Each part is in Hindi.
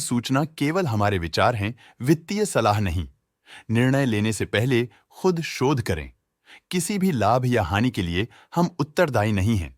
सूचना केवल हमारे विचार हैं, वित्तीय सलाह नहीं। निर्णय लेने से पहले खुद शोध करें। किसी भी लाभ या हानि के लिए हम उत्तरदायी नहीं हैं।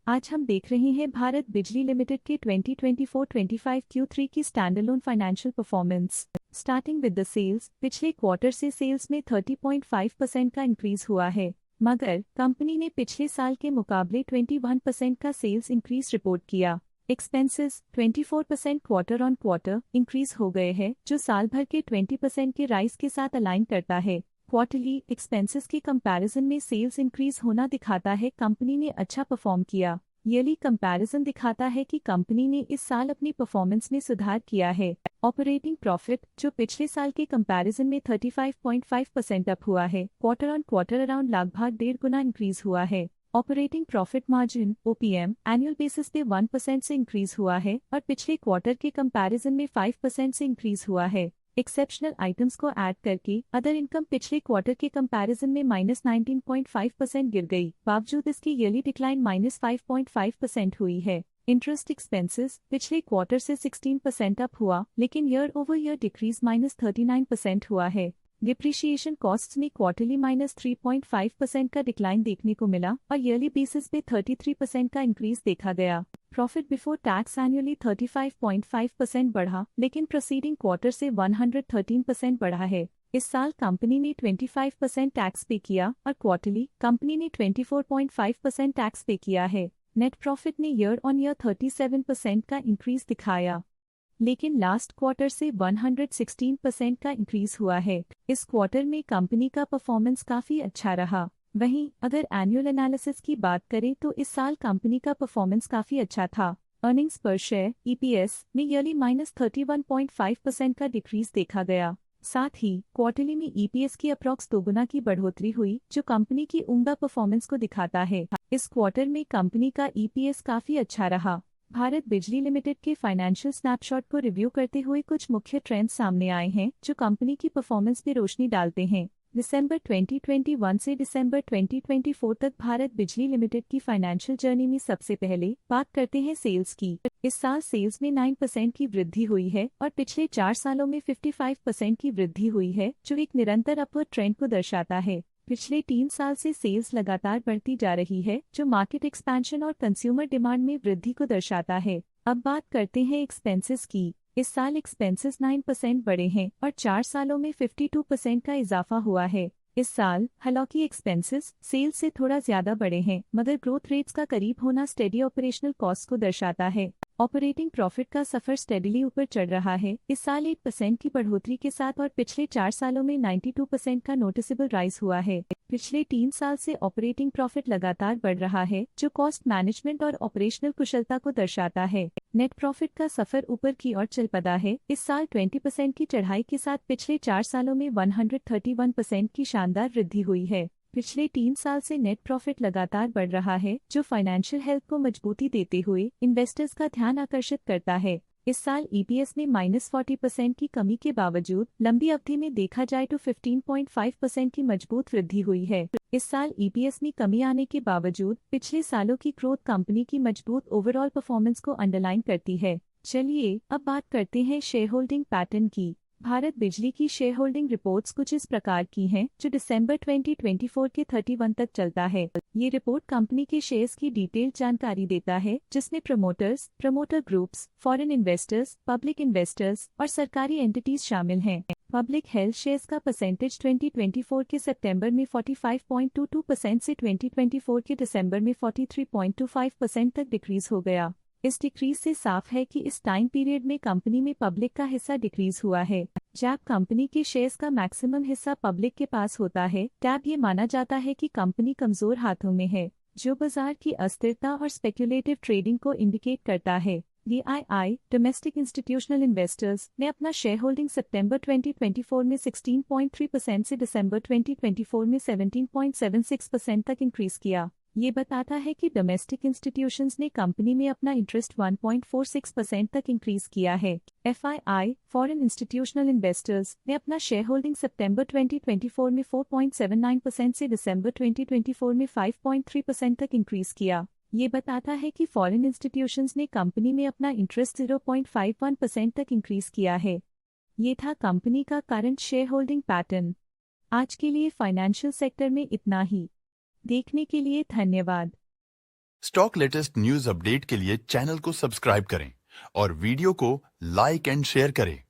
आज हम देख रहे हैं भारत बिजली लिमिटेड के 2024-25 Q3 की standalone financial performance. Starting with the sales, पिछले क्वार्टर से सेल्स में 30.5% का इंक्रीज हुआ है, मगर कंपनी ने पिछले साल के मुकाबले 21% का सेल्स इंक्रीज रिपोर्ट किया। Expenses 24% quarter on quarter increase हो गए हैं, जो साल भर के 20% के राइज के साथ अलाइन करता है। क्वार्टरली एक्सपेंसेस के कंपैरिजन में सेल्स इंक्रीज होना दिखाता है कंपनी ने अच्छा परफॉर्म किया। ईयरली कंपैरिजन दिखाता है कि कंपनी ने इस साल अपनी परफॉर्मेंस में सुधार किया है। ऑपरेटिंग प्रॉफिट, जो पिछले साल के कंपैरिजन में 35.5% अप हुआ है, क्वार्टर ऑन क्वार्टर अराउंड लगभग 1.5 गुना इंक्रीज हुआ है। Operating profit margin OPM annual basis पे 1% से इंक्रीज हुआ है और पिछले क्वार्टर के कंपैरिजन में 5% से इंक्रीज हुआ है। एक्सेप्शनल आइटम्स को ऐड करके अदर इनकम पिछले क्वार्टर के कंपैरिजन में -19.5% गिर गई, बावजूद इसकी ईयरली डिक्लाइन -5.5% हुई है। इंटरेस्ट एक्सपेंसेस पिछले क्वार्टर से 16% अप हुआ, लेकिन ईयर ओवर ईयर डिक्रीज -39% हुआ है। डिप्रिशिएशन कॉस्ट्स में क्वार्टरली -3.5% का डिक्लाइन देखने को मिला और ईयरली बेसिस पे 33% का इंक्रीज देखा गया। प्रॉफिट बिफोर टैक्स एनुअली 35.5% बढ़ा, लेकिन प्रीसीडिंग क्वार्टर से 113% बढ़ा है। इस साल कंपनी ने 25% टैक्स पे किया और क्वार्टरली कंपनी ने 24.5% टैक्स पे किया है। नेट प्रॉफिट ने ईयर ऑन ईयर 37% का इंक्रीज दिखाया, लेकिन लास्ट क्वार्टर से 116% का इंक्रीज हुआ है। इस क्वार्टर में कंपनी का परफॉर्मेंस काफी अच्छा रहा। वहीं अगर एनुअल एनालिसिस की बात करें तो इस साल कंपनी का परफॉर्मेंस काफी अच्छा था। अर्निंग्स पर शेयर EPS में ईयरली -31.5% का डिक्रीज देखा गया। साथ ही क्वार्टरली में EPS की अप्रॉक्स 2 गुना की बढ़ोतरी हुई, जो कंपनी की उम्दा परफॉर्मेंस को दिखाता है। इस क्वार्टर में कंपनी का EPS काफी अच्छा रहा। भारत बिजली लिमिटेड के फाइनेंशियल स्नैपशॉट को रिव्यू करते हुए कुछ मुख्य ट्रेंड्स सामने आए हैं, जो कंपनी की परफॉर्मेंस में रोशनी डालते हैं। दिसंबर 2021 से दिसंबर 2024 तक भारत बिजली लिमिटेड की फाइनेंशियल जर्नी में सबसे पहले बात करते हैं सेल्स की। इस साल सेल्स में 9% की वृद्धि हुई है और पिछले 4 सालों में 55% की वृद्धि हुई है, जो एक निरंतर अपवर्ड ट्रेंड को दर्शाता है। पिछले 3 साल से सेल्स लगातार बढ़ती जा रही है, जो मार्केट एक्सपेंशन और कंज्यूमर डिमांड में वृद्धि को दर्शाता है। अब बात करते हैं एक्सपेंसेस की। इस साल एक्सपेंसेस 9% बढ़े हैं और 4 सालों में 52% का इजाफा हुआ है। इस साल हालांकि एक्सपेंसेस सेल्स से थोड़ा ज्यादा बढ़े हैं, मगर ग्रोथ रेट्स का करीब होना स्टेडी ऑपरेशनल कॉस्ट को दर्शाता है। ऑपरेटिंग प्रॉफिट का सफर स्टेडीली ऊपर चढ़ रहा है, इस साल 8% की बढ़ोतरी के साथ, और पिछले 4 सालों में 92% का नोटिसेबल राइज हुआ है। पिछले 3 साल से ऑपरेटिंग प्रॉफिट लगातार बढ़ रहा है, जो कॉस्ट मैनेजमेंट और ऑपरेशनल कुशलता को दर्शाता है। नेट प्रॉफिट का सफर ऊपर की ओर चल पड़ा है। इस साल 20% की चढ़ाई के साथ पिछले 4 सालों में 131% की शानदार वृद्धि हुई है। पिछले 3 साल से नेट प्रॉफिट लगातार बढ़ रहा है, जो फाइनेंशियल हेल्थ को मजबूती देते हुए इन्वेस्टर्स का ध्यान आकर्षित करता है। इस साल EPS में -40% की कमी के बावजूद लंबी अवधि में देखा जाए तो 15.5% की मजबूत वृद्धि हुई है। इस साल EPS में कमी आने के बावजूद पिछले सालों की ग्रोथ कंपनी की मजबूत ओवरऑल परफॉर्मेंस को अंडरलाइन करती है। चलिए अब बात करते हैं शेयर होल्डिंग पैटर्न की। भारत बिजली की शेयर होल्डिंग रिपोर्ट्स कुछ इस प्रकार की हैं, जो दिसंबर 2024 के 31 तक चलता है। ये रिपोर्ट कंपनी के शेयर्स की डिटेल्ड जानकारी देता है, जिसमें promoters, promoter groups, foreign investors, public investors और सरकारी एंटिटीज शामिल हैं। पब्लिक हेल्थ शेयर्स का परसेंटेज 2024 के सितंबर में 45.22% से 2024 के दिसंबर में 43.25% तक डिक्रीज हो गया। इस डिक्रीज से साफ है कि इस टाइम पीरियड में कंपनी में पब्लिक का हिस्सा डिक्रीज हुआ है। जब कंपनी के शेयर्स का मैक्सिमम हिस्सा पब्लिक के पास होता है, तब ये माना जाता है कि कंपनी कमजोर हाथों में है, जो बाजार की अस्थिरता और स्पेक्युलेटिव ट्रेडिंग को इंडिकेट करता है। DII डोमेस्टिक इंस्टीट्यूशनल इन्वेस्टर्स ने अपना शेयर होल्डिंग सितंबर 2024 में 16.3% से दिसंबर 2024 में 17.76% तक इंक्रीज किया। ये बताता है कि डोमेस्टिक इंस्टीट्यूशंस ने कंपनी में अपना इंटरेस्ट 1.46% तक इंक्रीज किया है। FII फॉरेन इंस्टीट्यूशनल इन्वेस्टर्स ने अपना शेयर होल्डिंग सितंबर 2024 में 4.79% से दिसंबर 2024 में 5.3% तक इंक्रीज किया। ये बताता है कि फॉरेन इंस्टीट्यूशंस ने कंपनी में अपना इंटरेस्ट 0.51% तक इंक्रीज किया है। ये था कंपनी का करंट शेयर होल्डिंग पैटर्न। आज के लिए फाइनेंशियल सेक्टर में इतना ही। देखने के लिए धन्यवाद। स्टॉक लेटेस्ट न्यूज अपडेट के लिए चैनल को सब्सक्राइब करें और वीडियो को लाइक एंड शेयर करें।